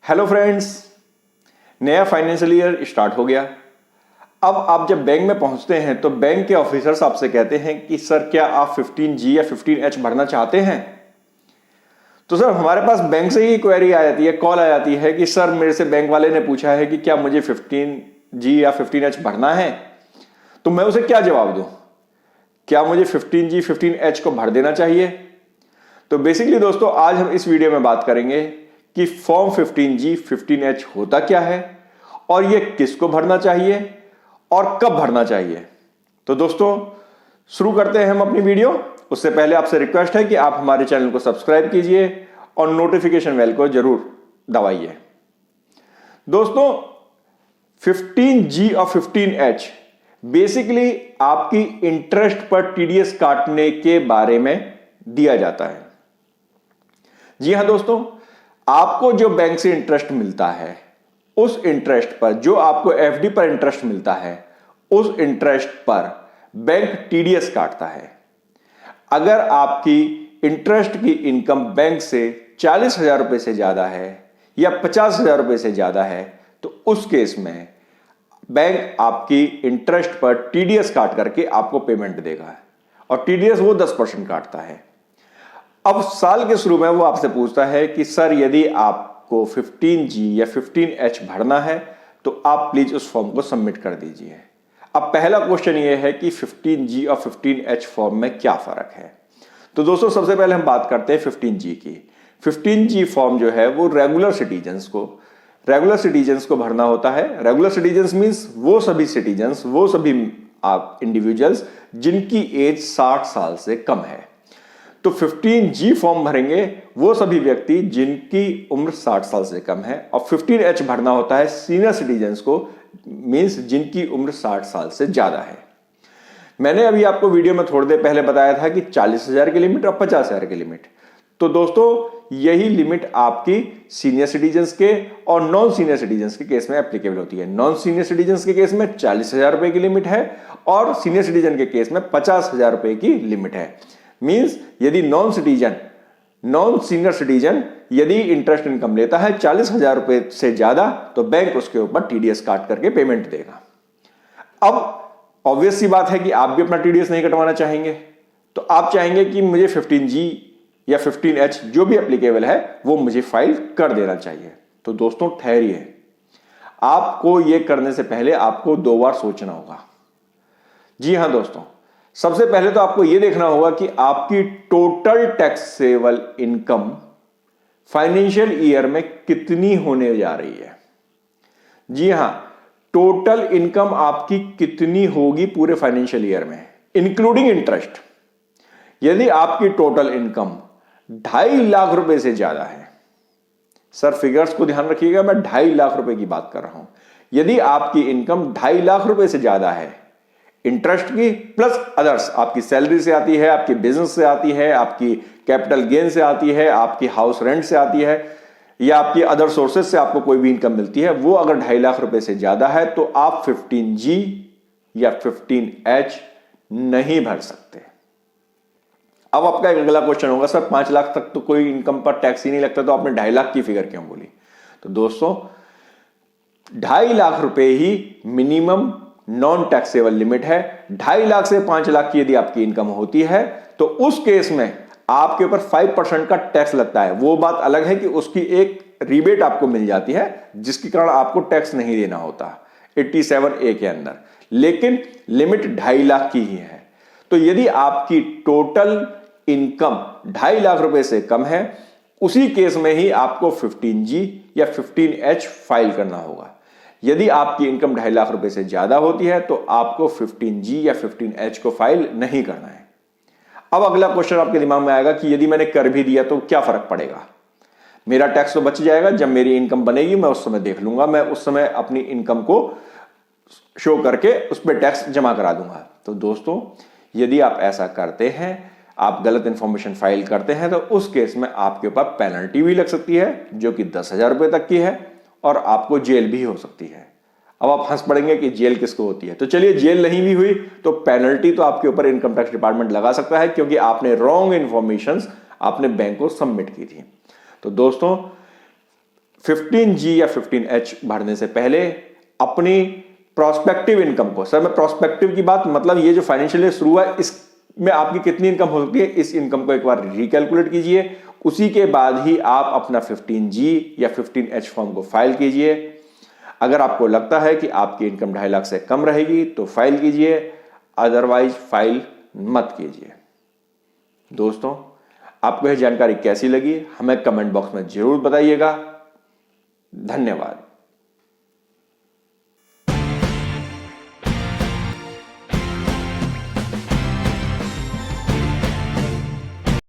Hello friends, नया financial year start हो गया। अब आप जब बैंक में पहुंचते हैं तो बैंक के ऑफिसर्स आपसे कहते हैं कि सर क्या आप 15G या 15H भरना चाहते हैं। तो सर हमारे पास बैंक से ही क्वेरी आ जाती है, कॉल आ जाती है कि सर मेरे से बैंक वाले ने पूछा है कि क्या मुझे 15G या 15H भरना है। तो मैं उसे क्या जवाब दूं? क्या मुझे 15G 15H को भर देना चाहिए? तो बेसिकली दोस्तों आज हम इस वीडियो में बात करेंगे कि फॉर्म 15G 15H होता क्या है और यह किसको भरना चाहिए और कब भरना चाहिए। तो दोस्तों शुरू करते हैं हम अपनी वीडियो। उससे पहले आपसे रिक्वेस्ट है कि आप हमारे चैनल को सब्सक्राइब कीजिए और नोटिफिकेशन बेल को जरूर दबाइए। दोस्तों 15G और 15H बेसिकली आपकी इंटरेस्ट पर टीडीएस काटने के बारे में दिया जाता है। जी हां दोस्तों, आपको जो बैंक से इंटरेस्ट मिलता है उस इंटरेस्ट पर, जो आपको एफडी पर इंटरेस्ट मिलता है उस इंटरेस्ट पर बैंक टीडीएस काटता है। अगर आपकी इंटरेस्ट की इनकम बैंक से 40,000 रुपए से ज्यादा है या 50,000 रुपए से ज्यादा है तो उस केस में बैंक आपकी इंटरेस्ट पर टीडीएस काट करके आपको पेमेंट देगा और टीडीएस वो 10% काटता है। अब साल के शुरू में वो आपसे पूछता है कि सर यदि आपको 15G या 15H भरना है तो आप प्लीज उस फॉर्म को सबमिट कर दीजिए। अब पहला क्वेश्चन ये है कि 15G और 15H फॉर्म में क्या फर्क है। तो दोस्तों सबसे पहले हम बात करते हैं 15G की। 15G फॉर्म जो है वो रेगुलर सिटीजन्स को भरना होता है। रेगुलर सिटीजन्स मींस वो सभी सिटीजन्स, वो सभी आप इंडिविजुअल्स जिनकी एज 60 साल से कम है। तो 15G फॉर्म भरेंगे वो सभी व्यक्ति जिनकी उम्र 60 साल से कम है और 15H भरना होता है सीनियर सिटीजन्स को, मींस जिनकी उम्र 60 साल से ज्यादा है। मैंने अभी आपको वीडियो में थोड़ी देर पहले बताया था कि 40,000 की लिमिट और 50,000 की लिमिट। तो दोस्तों यही लिमिट आपकी सीनियर सिटीजन्स के और नॉन सीनियर सिटीजन्स के केस में एप्लीकेबल होती है। नॉन सीनियर सिटीजन्स के केस में 40,000 रुपए की लिमिट है और सीनियर सिटीजन के केस में 50,000 रुपए की लिमिट है। मींस यदि नॉन सीनियर सिटीजन यदि इंटरेस्ट इनकम लेता है 40,000 रुपए से ज्यादा तो बैंक उसके ऊपर टीडीएस काट करके पेमेंट देगा। अब ऑब्वियस सी बात है कि आप भी अपना टीडीएस नहीं कटवाना चाहेंगे, तो आप चाहेंगे कि मुझे 15G या 15H जो भी एप्लीकेबल है वो मुझे फाइल कर देना चाहिए। तो दोस्तों ठहरिए, आपको यह करने से पहले आपको 2 बार सोचना होगा। जी हां दोस्तों, सबसे पहले तो आपको यह देखना होगा कि आपकी total taxable income financial year में कितनी होने जा रही है। जी हां, टोटल इनकम आपकी कितनी होगी पूरे फाइनेंशियल ईयर में इंक्लूडिंग इंटरेस्ट। यदि आपकी टोटल इनकम 2.5 लाख रुपए से ज्यादा है, सर फिगर्स को ध्यान रखिएगा, मैं 2.5 लाख रुपए की बात कर रहा हूं। यदि आपकी इनकम 2.5 लाख रुपए से ज्यादा है इंटरेस्ट की प्लस अदर्स, आपकी सैलरी से आती है, आपकी बिजनेस से आती है, आपकी कैपिटल गेन से आती है, आपकी हाउस रेंट से आती है या आपकी अदर सोर्सेज से आपको कोई भी इनकम मिलती है, वो अगर 2.5 लाख रुपए से ज्यादा है तो आप 15G या 15H नहीं भर सकते। अब आपका एक अगला क्वेश्चन होगा, सर 5 लाख तक तो कोई इनकम पर टैक्स ही नहीं लगता, तो आपने 2.5 लाख की फिगर क्यों बोली। तो दोस्तों 2.5 लाख रुपए ही मिनिमम नॉन टैक्सेबल लिमिट है। 2.5 लाख से 5 लाख की यदि आपकी इनकम होती है तो उस केस में आपके ऊपर 5% का टैक्स लगता है। वो बात अलग है कि उसकी एक रिबेट आपको मिल जाती है जिसके कारण आपको टैक्स नहीं देना होता 87A के अंदर, लेकिन लिमिट 2.5 लाख की ही है। तो यदि आपकी टोटल इनकम 2.5 लाख रुपए से कम है उसी केस में ही आपको 15G या 15H फाइल करना होगा। यदि आपकी इनकम 2.5 लाख रुपए से ज्यादा होती है तो आपको 15G या 15H को फाइल नहीं करना है। अब अगला क्वेश्चन आपके दिमाग में आएगा कि यदि मैंने कर भी दिया तो क्या फर्क पड़ेगा, मेरा टैक्स तो बच जाएगा, जब मेरी इनकम बनेगी मैं उस समय देख लूंगा, मैं उस समय अपनी इनकम को शो करके उस पर टैक्स जमा करा दूंगा। तो दोस्तों यदि आप ऐसा करते हैं, आप गलत इंफॉर्मेशन फाइल करते हैं, तो उस केस में आपके ऊपर पेनल्टी भी लग सकती है जो कि 10,000 रुपए तक की है और आपको जेल भी हो सकती है। अब आप हंस पड़ेंगे कि जेल किसको होती है, तो चलिए जेल नहीं भी हुई तो पेनल्टी तो आपके ऊपर इनकम टैक्स डिपार्टमेंट लगा सकता है क्योंकि आपने रॉन्ग इंफॉर्मेशन आपने बैंक को सबमिट की थी। तो दोस्तों 15G या 15H भरने से पहले अपनी प्रोस्पेक्टिव इनकम को, सर मैं प्रोस्पेक्टिव की बात मतलब ये जो फाइनेंशियल ईयर शुरू हुआ है इसमें आपकी कितनी इनकम हो सकती है, इस इनकम को एक बार रिकैलकुलेट कीजिए। उसी के बाद ही आप अपना 15G या 15H फॉर्म को फाइल कीजिए। अगर आपको लगता है कि आपकी इनकम 2.5 लाख से कम रहेगी तो फाइल कीजिए, अदरवाइज फाइल मत कीजिए। दोस्तों, आपको यह जानकारी कैसी लगी हमें कमेंट बॉक्स में जरूर बताइएगा। धन्यवाद।